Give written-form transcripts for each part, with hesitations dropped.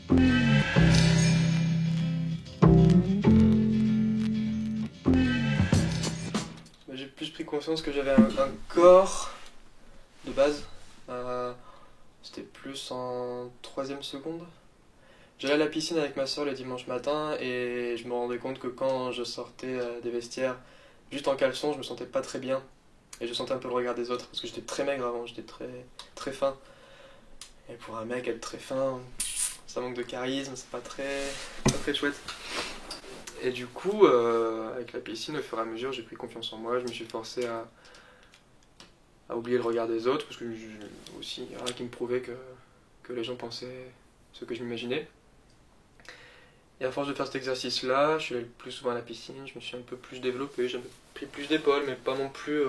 J'ai plus pris conscience que j'avais un corps de base. C'était plus en troisième seconde. J'allais à la piscine avec ma soeur le dimanche matin et je me rendais compte que quand je sortais des vestiaires, juste en caleçon, je me sentais pas très bien. Et je sentais un peu le regard des autres parce que j'étais très maigre avant, j'étais très fin. Et pour un mec être très fin, ça manque de charisme, c'est pas très chouette. Et du coup, avec la piscine, au fur et à mesure, j'ai pris confiance en moi, je me suis forcé à oublier le regard des autres, parce que aussi, il y en a qui me prouvaient que les gens pensaient ce que je m'imaginais. Et à force de faire cet exercice-là, je suis allé le plus souvent à la piscine, je me suis un peu plus développé, j'ai pris plus d'épaules, mais pas non plus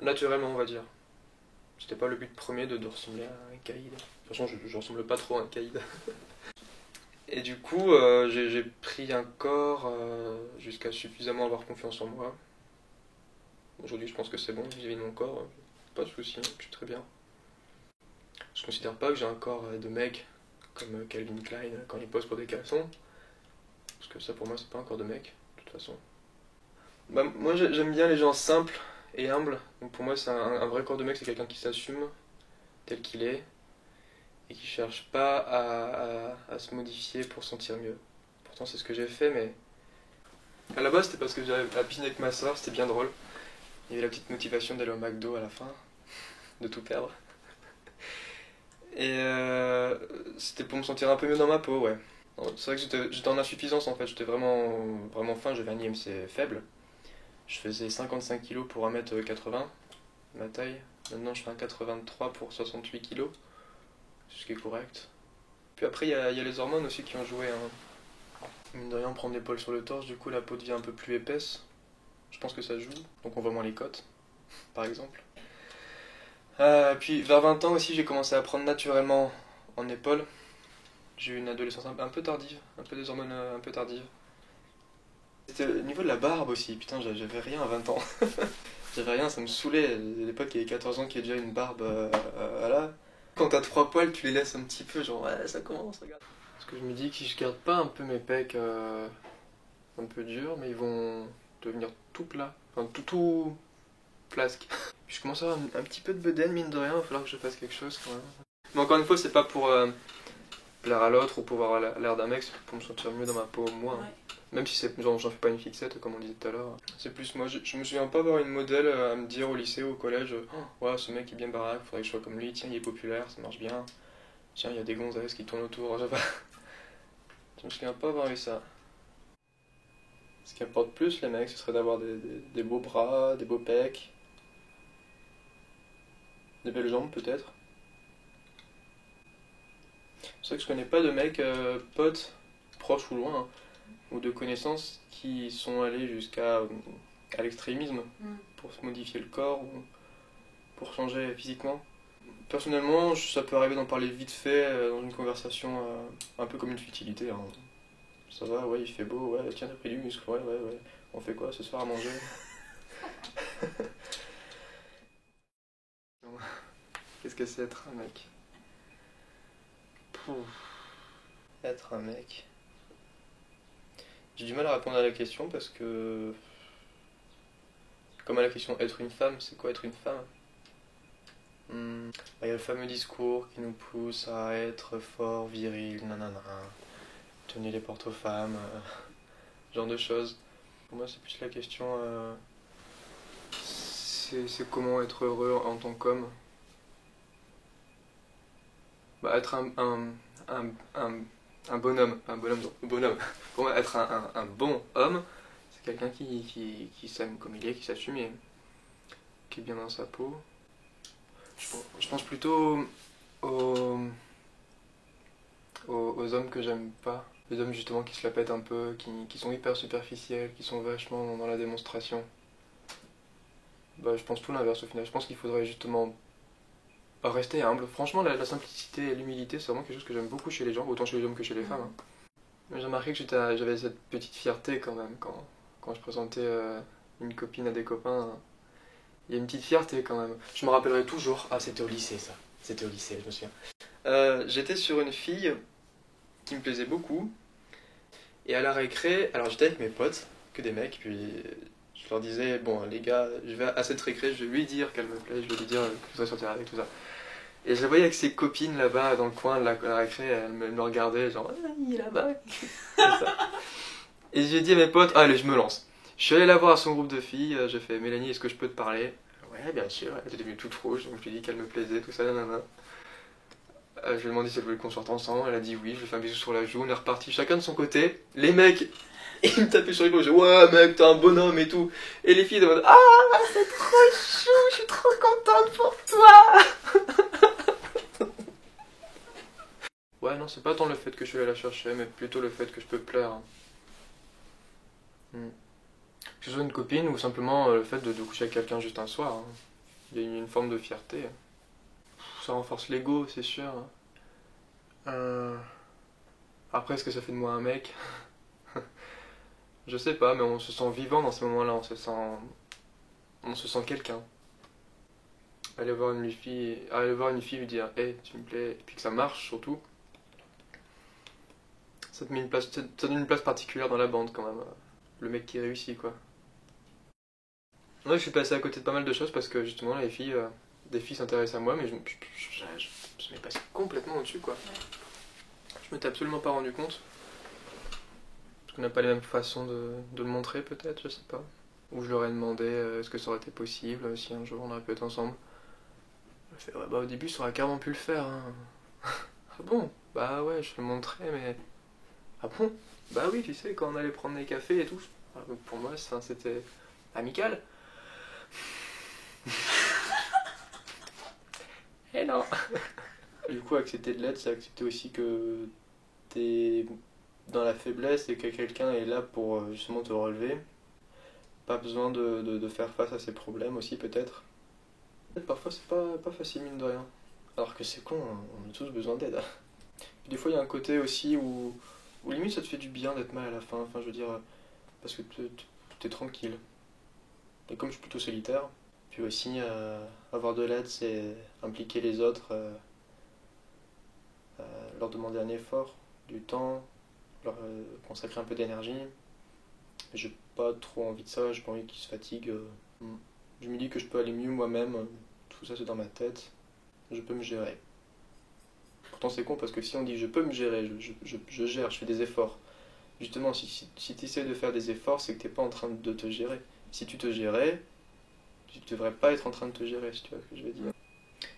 naturellement, on va dire. C'était pas le but premier de ressembler à un caïd. De toute façon, je ressemble pas trop à un caïd. Et du coup, j'ai pris un corps jusqu'à suffisamment avoir confiance en moi. Aujourd'hui, je pense que c'est bon vis-à-vis de mon corps, pas de soucis, je suis très bien. Je considère pas que j'ai un corps de mec comme Calvin Klein quand il pose pour des caleçons, parce que ça pour moi c'est pas un corps de mec, de toute façon. Bah, moi j'aime bien les gens simples et humbles, donc pour moi c'est un vrai corps de mec, c'est quelqu'un qui s'assume tel qu'il est et qui cherche pas à se modifier pour se sentir mieux. Pourtant c'est ce que j'ai fait, mais à la base c'était parce que j'avais la piscine avec ma soeur, c'était bien drôle. Il y avait la petite motivation d'aller au McDo à la fin, de tout perdre. Et c'était pour me sentir un peu mieux dans ma peau, ouais. C'est vrai que j'étais en insuffisance en fait, j'étais vraiment fin, j'avais un IMC faible. Je faisais 55 kg pour 1m80, ma taille. Maintenant je fais un 83 pour 68 kg, ce qui est correct. Puis après il y a les hormones aussi qui ont joué. Hein. Mine de rien, prendre des poils sur le torse, du coup la peau devient un peu plus épaisse. Je pense que ça joue, donc on voit moins les côtes, par exemple. Puis vers 20 ans aussi, j'ai commencé à prendre naturellement en épaules. J'ai eu une adolescence un peu tardive, un peu des hormones un peu tardives. C'était au niveau de la barbe aussi, putain, j'avais rien à 20 ans. J'avais rien, ça me saoulait. Les potes qui avaient 14 ans qui avaient déjà une barbe, voilà. Quand t'as 3 poils, tu les laisses un petit peu, genre ouais, ça commence, regarde. Parce que je me dis que si je garde pas un peu mes pecs un peu durs, mais ils vont devenir tout plats, enfin tout flasque. Puis je commence à avoir un petit peu de bedaine, mine de rien, il va falloir que je fasse quelque chose quand même. Mais encore une fois, c'est pas pour plaire à l'autre ou pour avoir l'air d'un mec, c'est pour me sentir mieux dans ma peau, moi. Ouais. Même si j'en fais pas une fixette, comme on disait tout à l'heure. C'est plus moi, je me souviens pas avoir une modèle à me dire au lycée ou au collège, oh, ouais, ce mec est bien baraque, faudrait que je sois comme lui, tiens, il est populaire, ça marche bien. Tiens, il y a des gonzesses qui tournent autour, je me souviens pas avoir eu ça. Ce qui importe plus, les mecs, ce serait d'avoir des beaux bras, des beaux pecs, des belles jambes peut-être. C'est vrai que je connais pas de mecs, potes, proches ou loin, hein, ou de connaissances qui sont allés jusqu'à à l'extrémisme pour se modifier le corps ou pour changer physiquement. Personnellement, ça peut arriver d'en parler vite fait dans une conversation un peu comme une futilité. Hein. Ça va, ouais, il fait beau, ouais, tiens, t'as pris du muscle, ouais. On fait quoi ce soir à manger? Qu'est-ce que c'est être un mec? Pouf. Être un mec. J'ai du mal à répondre à la question parce que, comme à la question être une femme, c'est quoi être une femme? Il y a le fameux discours qui nous pousse à être fort, viril, nanana, tenir les portes aux femmes, ce genre de choses. Pour moi, c'est plus la question, c'est comment être heureux en tant qu'homme. Bah, être un bonhomme, pas un bonhomme, non, bonhomme. Pour moi, être un bon homme, c'est quelqu'un qui s'aime comme il est, qui s'assume et qui est bien dans sa peau. Je pense plutôt aux hommes que j'aime pas. Les hommes justement qui se la pètent un peu, qui sont hyper superficiels, qui sont vachement dans la démonstration. Bah, je pense tout l'inverse au final. Je pense qu'il faudrait justement rester humble. Franchement, la simplicité et l'humilité, c'est vraiment quelque chose que j'aime beaucoup chez les gens, autant chez les hommes que chez les femmes. Hein. J'ai remarqué que j'avais cette petite fierté quand même, quand je présentais une copine à des copains. Il y a une petite fierté quand même. Je me rappellerai toujours. Ah, c'était au lycée ça. C'était au lycée, je me souviens. J'étais sur une fille qui me plaisait beaucoup. Et à la récré, alors j'étais avec mes potes, que des mecs, puis je leur disais, bon les gars, je vais à cette récré, je vais lui dire qu'elle me plaît, je vais lui dire que je voudrais sortir avec, tout ça. Et je la voyais avec ses copines là-bas, dans le coin de la récré, elles me regardaient, genre, ah, il est là-bas. Comme ça. Et j'ai dit à mes potes, allez, je me lance. Je suis allé la voir à son groupe de filles, j'ai fait, Mélanie, est-ce que je peux te parler? Ouais, bien sûr, elle était devenue toute rouge, donc je lui ai dit qu'elle me plaisait, tout ça, nanana. Je lui ai demandé si elle voulait qu'on sorte ensemble, elle a dit oui, je lui ai fait un bisou sur la joue, on est reparti chacun de son côté. Les mecs, ils me tapaient sur les épaules, je dis ouais mec, t'es un bonhomme et tout. Et les filles demandent, ah, c'est trop chou, je suis trop contente pour toi. Ouais, non, c'est pas tant le fait que je suis allé la chercher, mais plutôt le fait que je peux plaire. Que ce soit une copine ou simplement le fait de coucher avec quelqu'un juste un soir. Hein. Il y a une forme de fierté. Ça renforce l'ego, c'est sûr. Après, est-ce que ça fait de moi un mec? Je sais pas, mais on se sent vivant dans ces moments-là, on se sent quelqu'un. Aller voir une fille, lui dire, hey, tu me plais, et puis que ça marche surtout. Ça te met une place, ça te donne une place particulière dans la bande quand même. Le mec qui réussit, quoi. Ouais, je suis passé à côté de pas mal de choses parce que justement, des filles s'intéressent à moi, mais je m'ai passé complètement au-dessus, quoi. Je m'étais absolument pas rendu compte. Parce qu'on n'a pas les mêmes façons de le montrer, peut-être, je sais pas. Ou je leur ai demandé est-ce que ça aurait été possible, si un jour on aurait pu être ensemble. Elle fait ouais, bah au début, ça aurait carrément pu le faire. Hein. Ah bon? Bah ouais, je le montrais, mais. Ah bon? Bah oui, tu sais, quand on allait prendre des cafés et tout. Pour moi, c'était amical. Eh non! Du coup, accepter de l'aide, c'est accepter aussi que t'es dans la faiblesse et que quelqu'un est là pour justement te relever. Pas besoin de faire face à ses problèmes aussi, peut-être. Parfois, c'est pas facile, mine de rien. Alors que c'est con, hein, on a tous besoin d'aide. Puis des fois, il y a un côté aussi où limite ça te fait du bien d'être mal à la fin. Enfin, je veux dire, parce que t'es tranquille. Et comme je suis plutôt solitaire, puis aussi avoir de l'aide, c'est impliquer les autres, leur demander un effort, du temps, leur consacrer un peu d'énergie. J'ai pas trop envie de ça, j'ai pas envie qu'ils se fatiguent. Je me dis que je peux aller mieux moi-même, tout ça c'est dans ma tête, je peux me gérer. Pourtant c'est con parce que si on dit je peux me gérer, je gère, je fais des efforts. Justement, si tu essaies de faire des efforts, c'est que t'es pas en train de te gérer. Si tu te gérais, tu devrais pas être en train de te gérer, si tu vois ce que je veux dire.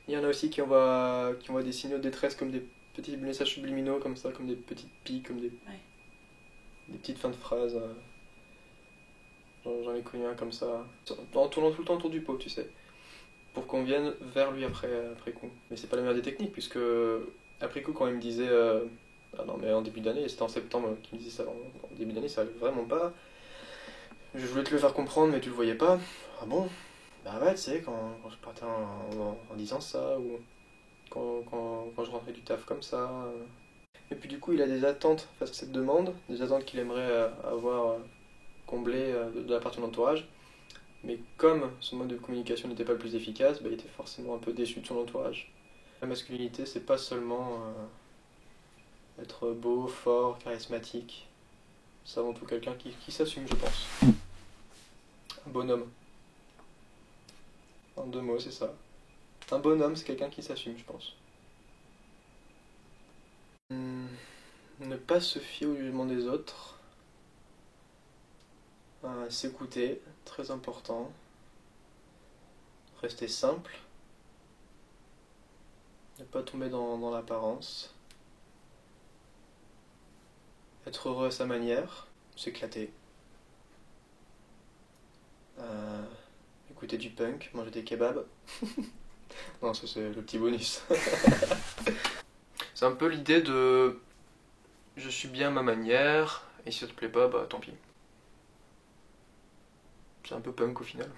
Il y en a aussi qui envoient des signaux de détresse comme des petits messages subliminaux comme ça, comme des petites piques, comme des petites fins de phrases. J'en ai connu un comme ça, en tournant tout le temps autour du pot, tu sais, pour qu'on vienne vers lui après coup. Mais c'est pas la meilleure des techniques, puisque après coup, quand il me disait ah non, mais en début d'année, c'était en septembre qu'il me disait ça, en début d'année, ça allait vraiment pas. Je voulais te le faire comprendre, mais tu le voyais pas. Ah bon? Bah ouais, tu sais, quand je partais en disant ça, ou quand je rentrais du taf comme ça. Et puis du coup, il a des attentes face à cette demande, des attentes qu'il aimerait avoir comblées de la part de son entourage. Mais comme son mode de communication n'était pas le plus efficace, bah, il était forcément un peu déçu de son entourage. La masculinité, c'est pas seulement être beau, fort, charismatique. C'est avant tout quelqu'un qui s'assume, je pense. Un bonhomme. En deux mots, c'est ça. Un bonhomme, c'est quelqu'un qui s'assume, je pense. Ne pas se fier au jugement des autres. S'écouter, très important. Rester simple. Ne pas tomber dans l'apparence. Être heureux à sa manière. S'éclater. Écouter du punk, manger des kebabs. Non, ça c'est le petit bonus. C'est un peu l'idée de je suis bien à ma manière, et si ça te plaît pas, bah tant pis. C'est un peu punk au final.